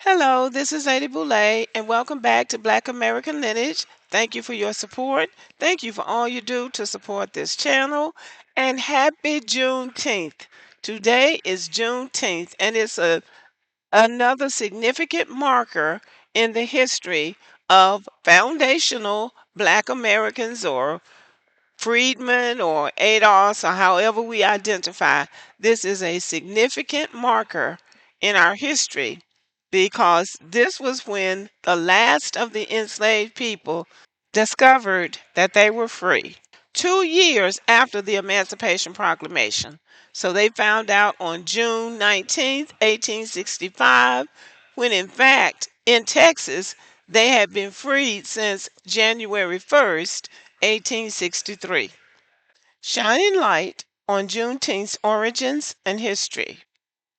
Hello, this is Lady Boulay, and welcome back to Black American Lineage. Thank you for your support. Thank you for all you do to support this channel. And happy Juneteenth. Today is Juneteenth, and it's another significant marker in the history of foundational Black Americans or Friedman or ADOS or however we identify. This is a significant marker in our history because this was when the last of the enslaved people discovered that they were free. 2 years after the Emancipation Proclamation. So they found out on June 19th, 1865, when in fact in Texas they had been freed since January 1st, 1863. Shining light on Juneteenth's origins and history.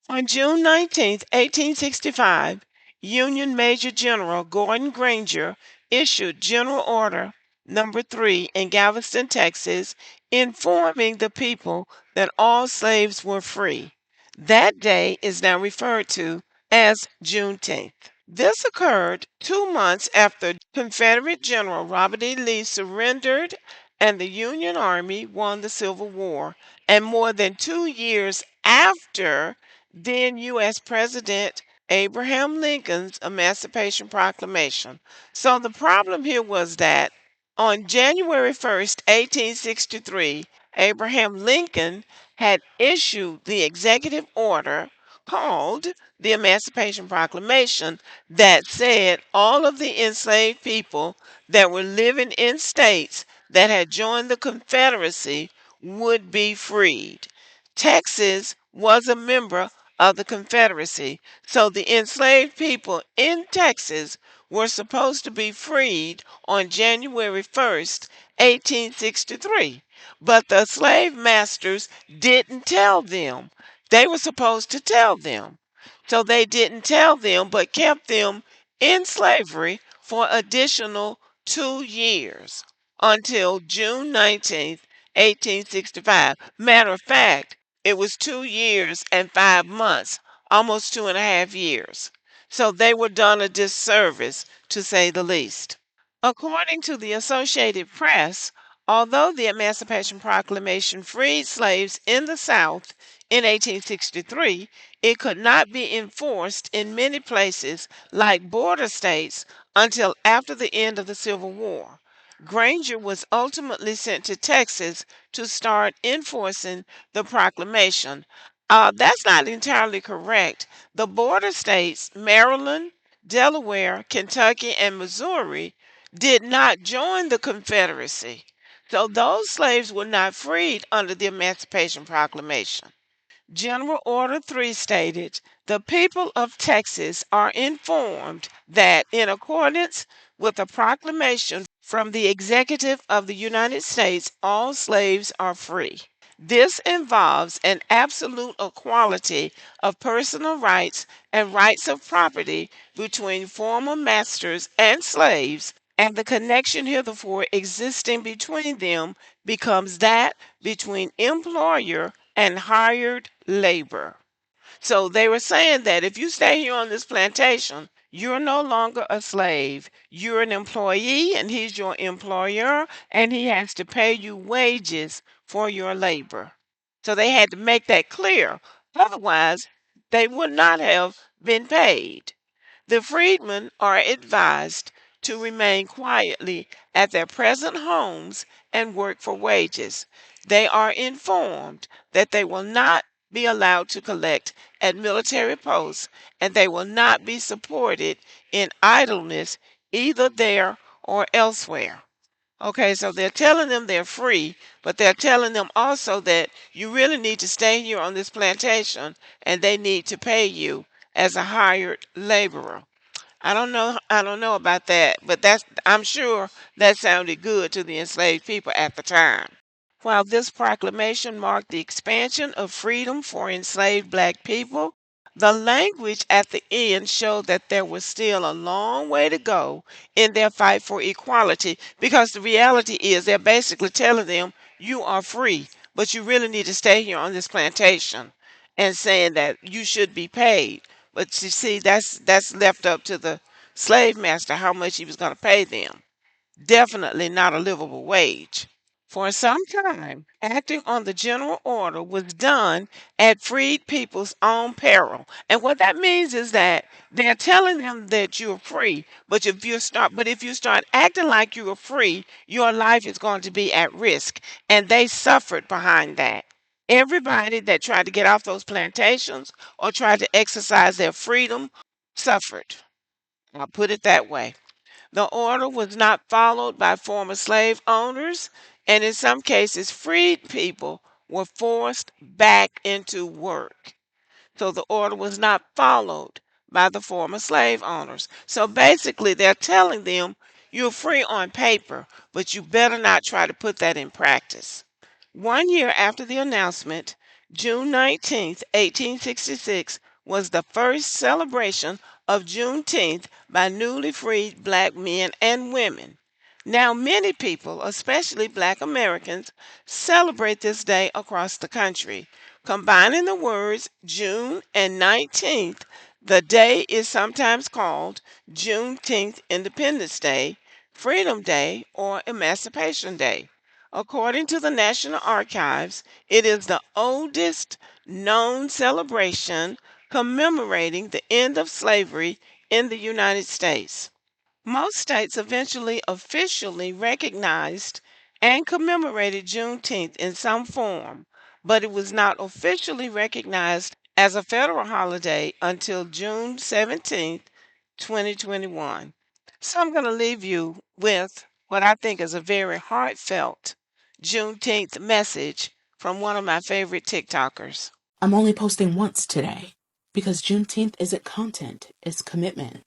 On June 19th, 1865, Union Major General Gordon Granger issued General Order Number 3 in Galveston, Texas, informing the people that all slaves were free. That day is now referred to as Juneteenth. This occurred 2 months after Confederate General Robert E. Lee surrendered and the Union Army won the Civil War, and more than 2 years after then U.S. President Abraham Lincoln's Emancipation Proclamation. So the problem here was that on January 1st, 1863, Abraham Lincoln had issued the executive order called the Emancipation Proclamation that said all of the enslaved people that were living in states that had joined the Confederacy would be freed. Texas was a member of the Confederacy, so the enslaved people in Texas were supposed to be freed on January 1st, 1863. But the slave masters didn't tell them. They were supposed to tell them. So they didn't tell them, but kept them in slavery for additional 2 years until June 19th, 1865. Matter of fact, it was 2 years and 5 months, almost 2.5 years. So they were done a disservice, to say the least. According to the Associated Press, although the Emancipation Proclamation freed slaves in the South in 1863, it could not be enforced in many places like border states until after the end of the Civil War. Granger was ultimately sent to Texas to start enforcing the proclamation. That's not entirely correct. The border states, Maryland, Delaware, Kentucky, and Missouri, did not join the Confederacy. So those slaves were not freed under the Emancipation Proclamation. General Order 3 stated, the people of Texas are informed that in accordance with the proclamation from the Executive of the United States, all slaves are free. This involves an absolute equality of personal rights and rights of property between former masters and slaves, and the connection heretofore existing between them becomes that between employer and hired labor. So they were saying that if you stay here on this plantation, you're no longer a slave. You're an employee, and he's your employer, and he has to pay you wages for your labor. So they had to make that clear. Otherwise, they would not have been paid. The freedmen are advised to remain quietly at their present homes and work for wages. They are informed that they will not be allowed to collect at military posts, and they will not be supported in idleness either there or elsewhere. Okay, so they're telling them they're free, but they're telling them also that you really need to stay here on this plantation and they need to pay you as a hired laborer. I don't know about that, but I'm sure that sounded good to the enslaved people at the time. While this proclamation marked the expansion of freedom for enslaved black people, the language at the end showed that there was still a long way to go in their fight for equality, because the reality is they're basically telling them you are free, but you really need to stay here on this plantation, and saying that you should be paid. But you see, that's left up to the slave master how much he was going to pay them. Definitely not a livable wage. For some time, acting on the general order was done at freed people's own peril. And what that means is that they're telling them that you're free, but if you start acting like you are free, your life is going to be at risk. And they suffered behind that. Everybody that tried to get off those plantations or tried to exercise their freedom suffered. I'll put it that way. The order was not followed by former slave owners, and in some cases, freed people were forced back into work. So the order was not followed by the former slave owners. So basically, they're telling them you're free on paper, but you better not try to put that in practice. 1 year after the announcement, June 19th, 1866, was the first celebration of Juneteenth by newly freed black men and women. Now, many people, especially black Americans, celebrate this day across the country. Combining the words June and 19th, the day is sometimes called Juneteenth Independence Day, Freedom Day, or Emancipation Day. According to the National Archives, it is the oldest known celebration commemorating the end of slavery in the United States. Most states eventually officially recognized and commemorated Juneteenth in some form, but it was not officially recognized as a federal holiday until June 17th, 2021. So I'm going to leave you with what I think is a very heartfelt Juneteenth message from one of my favorite TikTokers. I'm only posting once today because Juneteenth isn't content, it's commitment.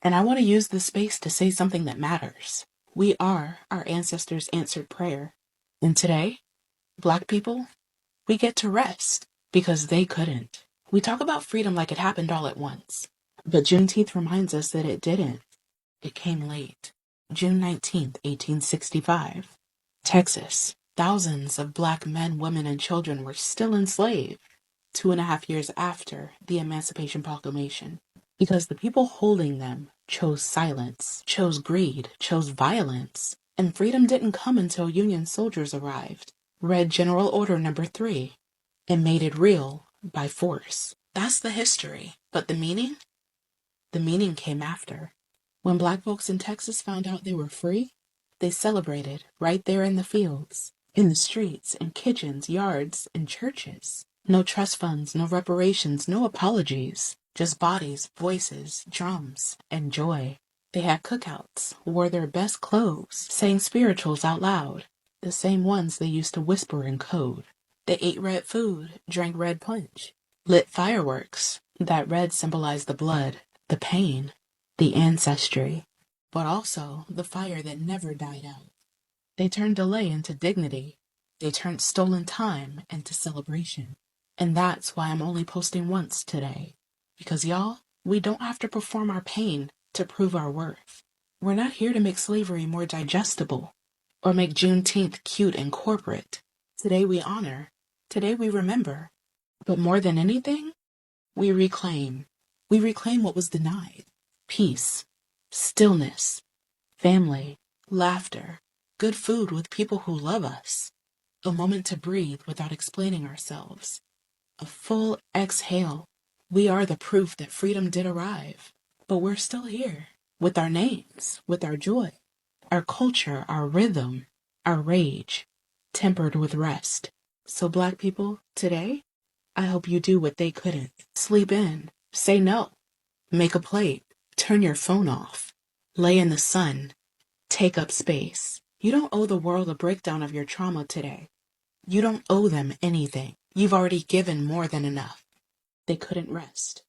And I want to use this space to say something that matters. We are our ancestors' answered prayer. And today, Black people, we get to rest because they couldn't. We talk about freedom like it happened all at once. But Juneteenth reminds us that it didn't. It came late. June 19th, 1865. Texas. Thousands of Black men, women, and children were still enslaved 2.5 years after the Emancipation Proclamation, because the people holding them chose silence, chose greed, chose violence, and freedom didn't come until Union soldiers arrived, read General Order Number 3, and made it real by force. That's the history. But the meaning? The meaning came after. When Black folks in Texas found out they were free, they celebrated right there in the fields, in the streets, in kitchens, yards, and churches. No trust funds, no reparations, no apologies. Just bodies, voices, drums, and joy. They had cookouts, wore their best clothes, sang spirituals out loud, the same ones they used to whisper in code. They ate red food, drank red punch, lit fireworks. That red symbolized the blood, the pain, the ancestry, but also the fire that never died out. They turned delay into dignity. They turned stolen time into celebration. And that's why I'm only posting once today. Because y'all, we don't have to perform our pain to prove our worth. We're not here to make slavery more digestible or make Juneteenth cute and corporate. Today we honor. Today we remember. But more than anything, we reclaim. We reclaim what was denied. Peace, stillness, family, laughter, good food with people who love us, a moment to breathe without explaining ourselves, a full exhale. We are the proof that freedom did arrive, but we're still here, with our names, with our joy, our culture, our rhythm, our rage, tempered with rest. So Black people, today, I hope you do what they couldn't. Sleep in, say no, make a plate, turn your phone off, lay in the sun, take up space. You don't owe the world a breakdown of your trauma today. You don't owe them anything. You've already given more than enough. They couldn't rest.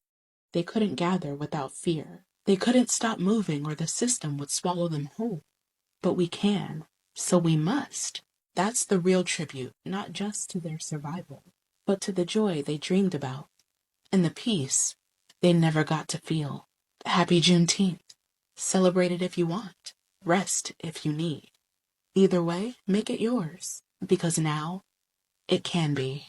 They couldn't gather without fear. They couldn't stop moving or the system would swallow them whole. But we can, so we must. That's the real tribute, not just to their survival, but to the joy they dreamed about and the peace they never got to feel. Happy Juneteenth. Celebrate it if you want. Rest if you need. Either way, make it yours, because now it can be.